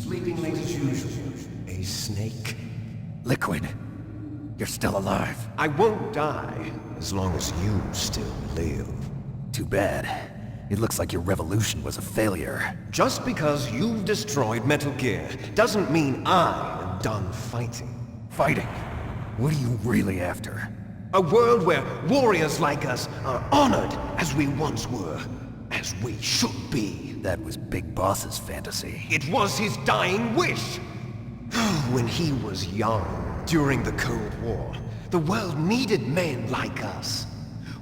Sleeping late as usual. A snake? Liquid, you're still alive. I won't die as long as you still live. Too bad. It looks like your revolution was a failure. Just because you've destroyed Metal Gear doesn't mean I am done fighting. Fighting? What are you really after? A world where warriors like us are honored as we once were, as we should be. That was Big Boss's fantasy. It was his dying wish. When he was young, during the Cold War, the world needed men like us.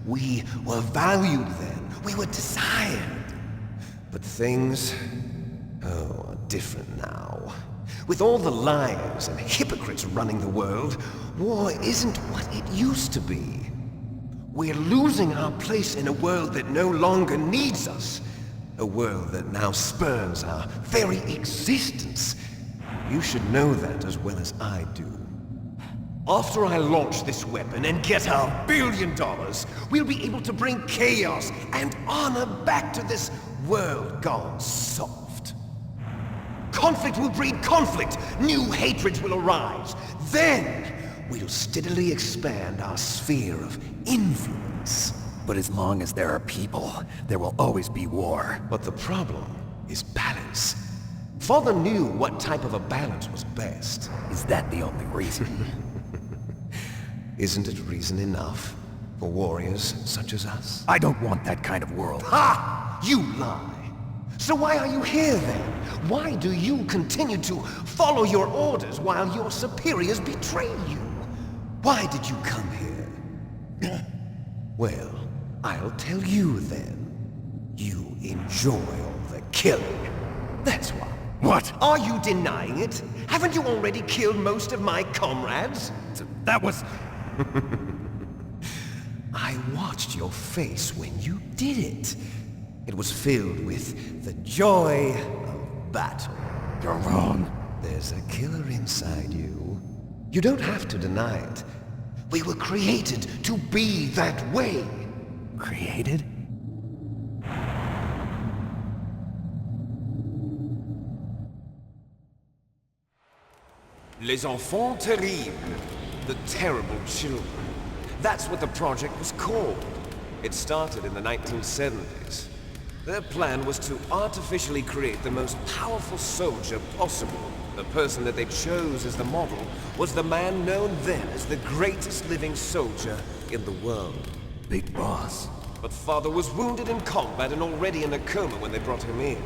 We were valued then. We were desired. But things, are different now. With all the liars and hypocrites running the world, war isn't what it used to be. We're losing our place in a world that no longer needs us. A world that now spurns our very existence. You should know that as well as I do. After I launch this weapon and get our $1 billion, we'll be able to bring chaos and honor back to this world gone soft. Conflict will breed conflict. New hatreds will arise. Then, we'll steadily expand our sphere of influence. But as long as there are people, there will always be war. But the problem is balance. Father knew what type of a balance was best. Is that the only reason? Isn't it reason enough for warriors such as us? I don't want that kind of world. Ha! You lie! So why are you here then? Why do you continue to follow your orders while your superiors betray you? Why did you come here? Well, I'll tell you then. You enjoy all the killing. That's why. What? Are you denying it? Haven't you already killed most of my comrades? That was... I watched your face when you did it. It was filled with the joy of battle. You're wrong. There's a killer inside you. You don't have to deny it. We were created to be that way. Created? Les enfants terribles. The terrible children. That's what the project was called. It started in the 1970s. Their plan was to artificially create the most powerful soldier possible. The person that they chose as the model was the man known then as the greatest living soldier in the world. Big Boss. But Father was wounded in combat and already in a coma when they brought him in.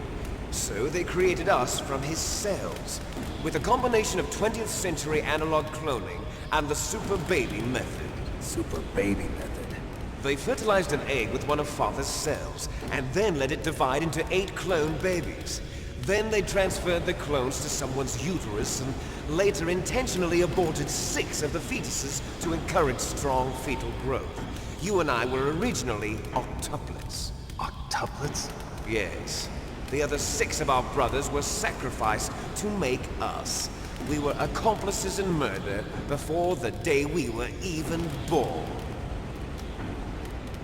So they created us from his cells, with a combination of 20th century analog cloning and the super baby method. Super baby method. They fertilized an egg with one of Father's cells, and then let it divide into 8 clone babies. Then they transferred the clones to someone's uterus, and later intentionally aborted 6 of the fetuses to encourage strong fetal growth. You and I were originally octuplets. Octuplets? Yes. The other 6 of our brothers were sacrificed to make us. We were accomplices in murder before the day we were even born.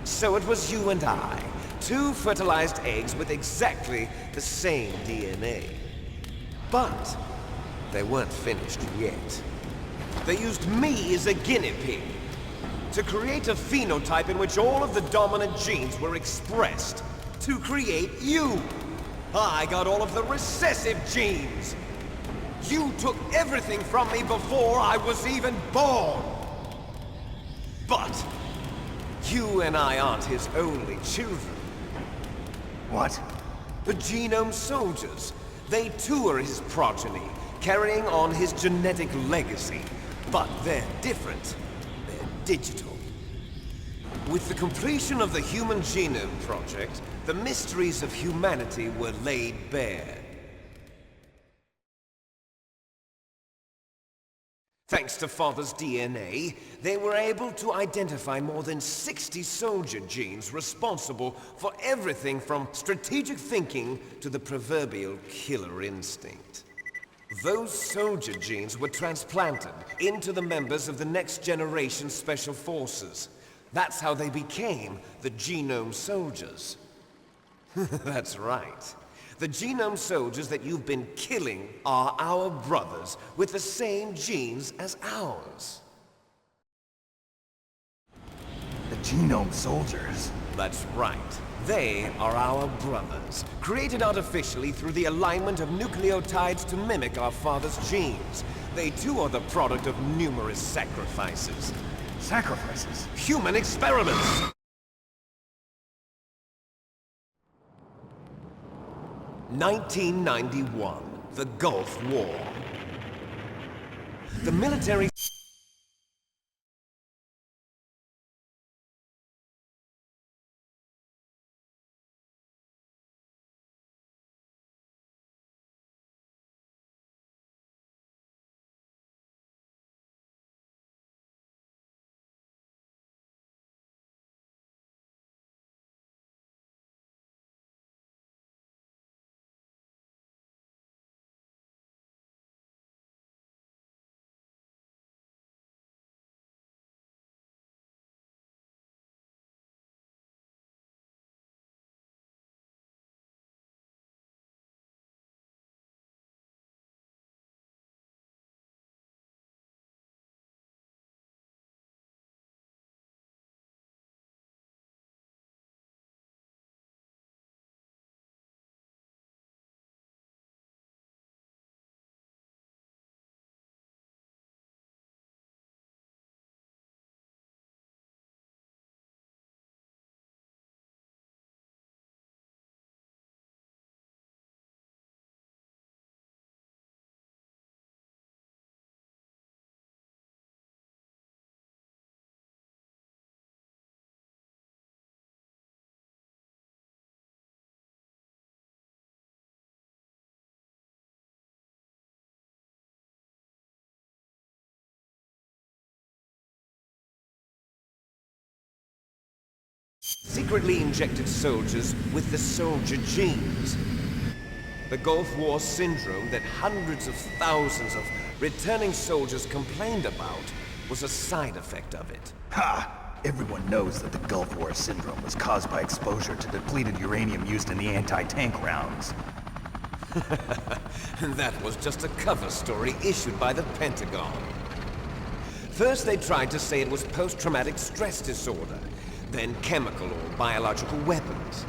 So it was you and I, 2 fertilized eggs with exactly the same DNA. But they weren't finished yet. They used me as a guinea pig to create a phenotype in which all of the dominant genes were expressed to create you. I got all of the recessive genes. You took everything from me before I was even born. But you and I aren't his only children. What? The Genome Soldiers. They too are his progeny, carrying on his genetic legacy. But they're different. They're digital. With the completion of the Human Genome Project, the mysteries of humanity were laid bare. Thanks to Father's DNA, they were able to identify more than 60 soldier genes responsible for everything from strategic thinking to the proverbial killer instinct. Those soldier genes were transplanted into the members of the next generation Special Forces. That's how they became the Genome Soldiers. That's right. The genome soldiers that you've been killing are our brothers with the same genes as ours. The genome soldiers? That's right. They are our brothers, created artificially through the alignment of nucleotides to mimic our father's genes. They too are the product of numerous sacrifices. Sacrifices? Human experiments! (1991), the Gulf War. The military secretly injected soldiers with the soldier genes. The Gulf War syndrome that hundreds of thousands of returning soldiers complained about was a side effect of it. Ha! Everyone knows that the Gulf War syndrome was caused by exposure to depleted uranium used in the anti-tank rounds. That was just a cover story issued by the Pentagon. First they tried to say it was post-traumatic stress disorder, then chemical or biological weapons.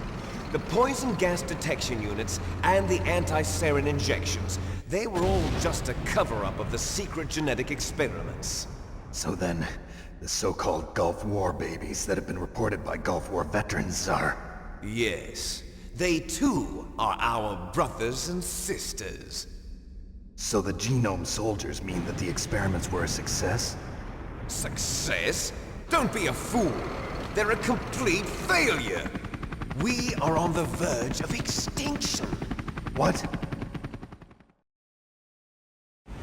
The poison gas detection units and the anti-sarin injections, they were all just a cover-up of the secret genetic experiments. So then, the so-called Gulf War babies that have been reported by Gulf War veterans are... Yes, they too are our brothers and sisters. So the genome soldiers mean that the experiments were a success? Success? Don't be a fool! They're a complete failure! We are on the verge of extinction. What?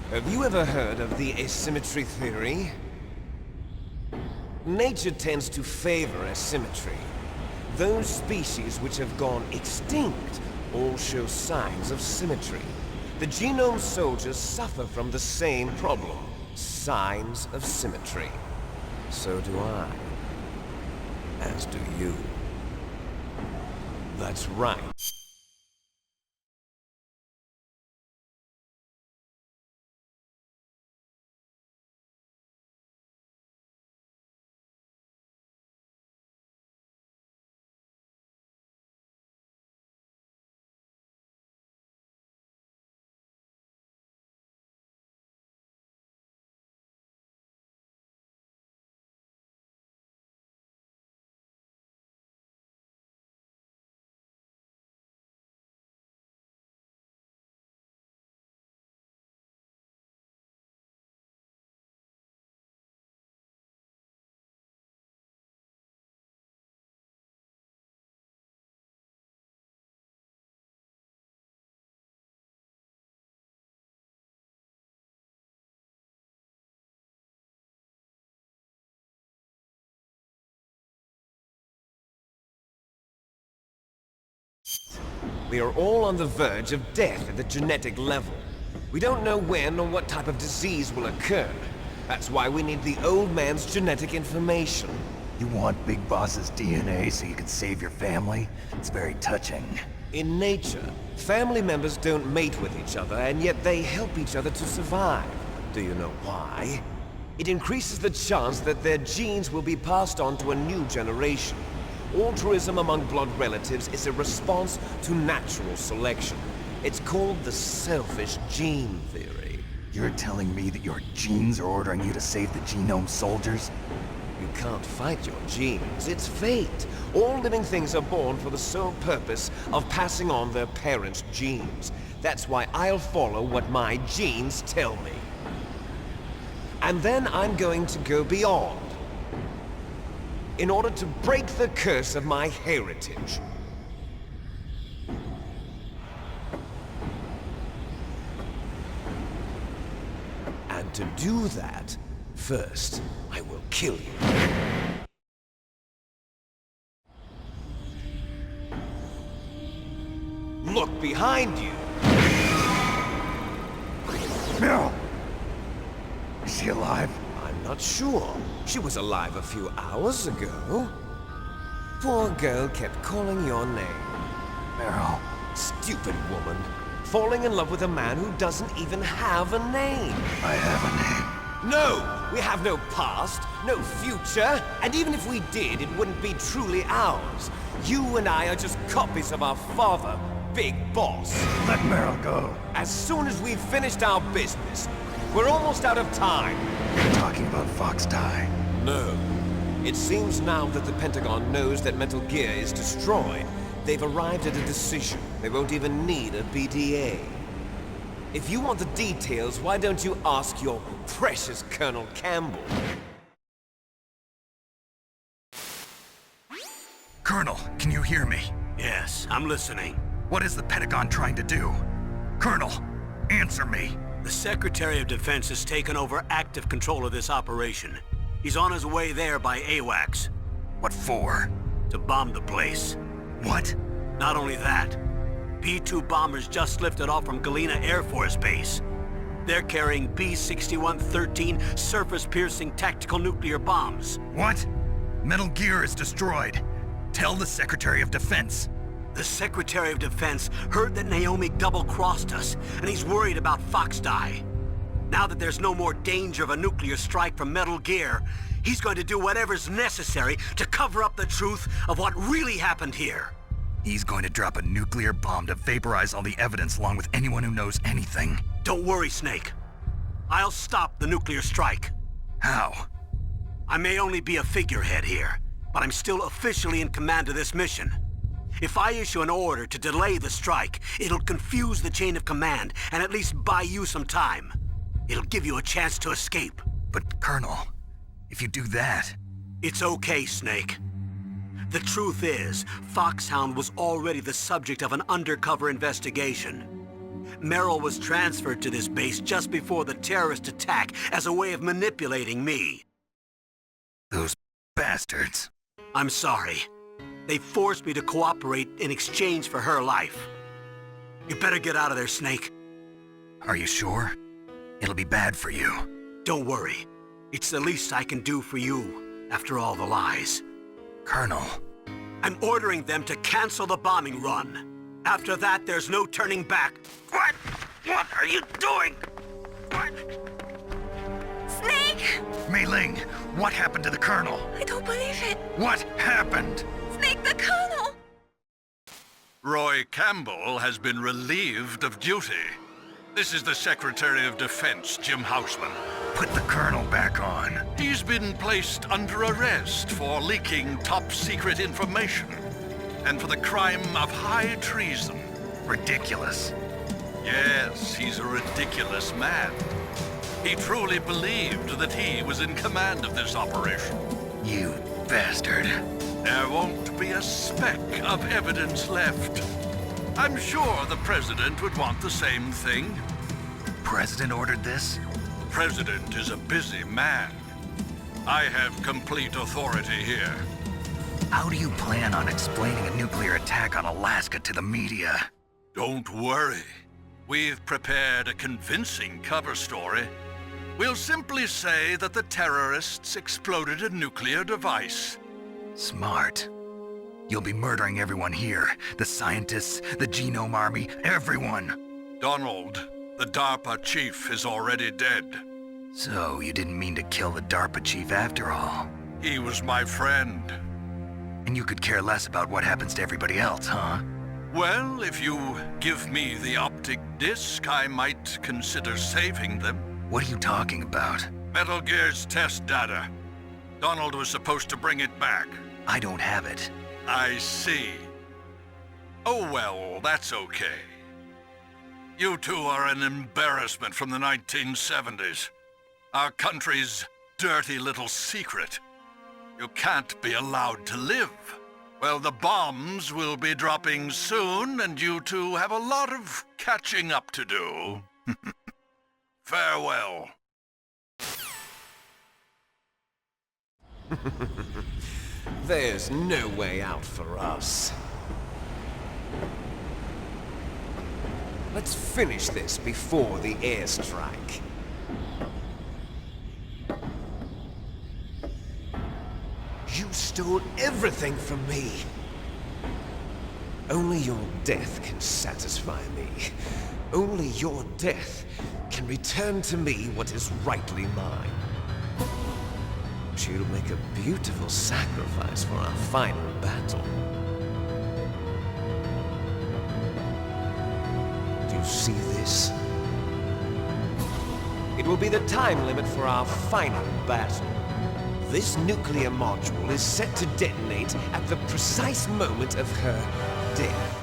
Have you ever heard of the asymmetry theory? Nature tends to favor asymmetry. Those species which have gone extinct all show signs of symmetry. The genome soldiers suffer from the same problem, signs of symmetry. So do I. As do you. That's right. We are all on the verge of death at the genetic level. We don't know when or what type of disease will occur. That's why we need the old man's genetic information. You want Big Boss's DNA so you can save your family? It's very touching. In nature, family members don't mate with each other, and yet they help each other to survive. Do you know why? It increases the chance that their genes will be passed on to a new generation. Altruism among blood relatives is a response to natural selection. It's called the selfish gene theory. You're telling me that your genes are ordering you to save the genome soldiers? You can't fight your genes. It's fate. All living things are born for the sole purpose of passing on their parents' genes. That's why I'll follow what my genes tell me. And then I'm going to go beyond, in order to break the curse of my heritage. And to do that, first, I will kill you. Look behind you! Meryl! Is she alive? I'm not sure. She was alive a few hours ago. Poor girl kept calling your name. Meryl. Stupid woman. Falling in love with a man who doesn't even have a name. I have a name. No! We have no past, no future, and even if we did, it wouldn't be truly ours. You and I are just copies of our father, Big Boss. Let Meryl go. As soon as we've finished our business, we're almost out of time. You're talking about Fox Die. No. It seems now that the Pentagon knows that Metal Gear is destroyed, they've arrived at a decision. They won't even need a BDA. If you want the details, why don't you ask your precious Colonel Campbell? Colonel, can you hear me? Yes, I'm listening. What is the Pentagon trying to do? Colonel, answer me. The Secretary of Defense has taken over active control of this operation. He's on his way there by AWACS. What for? To bomb the place. What? Not only that, B-2 bombers just lifted off from Galena Air Force Base. They're carrying B-6113 surface-piercing tactical nuclear bombs. What? Metal Gear is destroyed. Tell the Secretary of Defense. The Secretary of Defense heard that Naomi double-crossed us, and he's worried about Fox Die. Now that there's no more danger of a nuclear strike from Metal Gear, he's going to do whatever's necessary to cover up the truth of what really happened here. He's going to drop a nuclear bomb to vaporize all the evidence along with anyone who knows anything. Don't worry, Snake. I'll stop the nuclear strike. How? I may only be a figurehead here, but I'm still officially in command of this mission. If I issue an order to delay the strike, it'll confuse the chain of command and at least buy you some time. It'll give you a chance to escape. But, Colonel, if you do that... It's okay, Snake. The truth is, Foxhound was already the subject of an undercover investigation. Meryl was transferred to this base just before the terrorist attack as a way of manipulating me. Those bastards. I'm sorry. They forced me to cooperate in exchange for her life. You better get out of there, Snake. Are you sure? It'll be bad for you. Don't worry. It's the least I can do for you, after all the lies. Colonel. I'm ordering them to cancel the bombing run. After that, there's no turning back. What? What are you doing? What? Snake! Mei Ling, what happened to the Colonel? I don't believe it. What happened? Snake, the Colonel! Roy Campbell has been relieved of duty. This is the Secretary of Defense, Jim Houseman. Put the Colonel back on. He's been placed under arrest for leaking top-secret information and for the crime of high treason. Ridiculous. Yes, he's a ridiculous man. He truly believed that he was in command of this operation. You bastard. There won't be a speck of evidence left. I'm sure the President would want the same thing. President ordered this? The President is a busy man. I have complete authority here. How do you plan on explaining a nuclear attack on Alaska to the media? Don't worry. We've prepared a convincing cover story. We'll simply say that the terrorists exploded a nuclear device. Smart. You'll be murdering everyone here. The scientists, the genome army, everyone. Donald, the DARPA chief is already dead. So, you didn't mean to kill the DARPA chief after all. He was my friend. And you could care less about what happens to everybody else, huh? Well, if you give me the optic disc, I might consider saving them. What are you talking about? Metal Gear's test data. Donald was supposed to bring it back. I don't have it. I see. Oh well, that's okay. You two are an embarrassment from the 1970s. Our country's dirty little secret. You can't be allowed to live. Well, the bombs will be dropping soon, and you two have a lot of catching up to do. Farewell. There's no way out for us. Let's finish this before the airstrike. You stole everything from me. Only your death can satisfy me. Only your death can return to me what is rightly mine. But you'll make a beautiful sacrifice for our final battle. Do you see this? It will be the time limit for our final battle. This nuclear module is set to detonate at the precise moment of her death.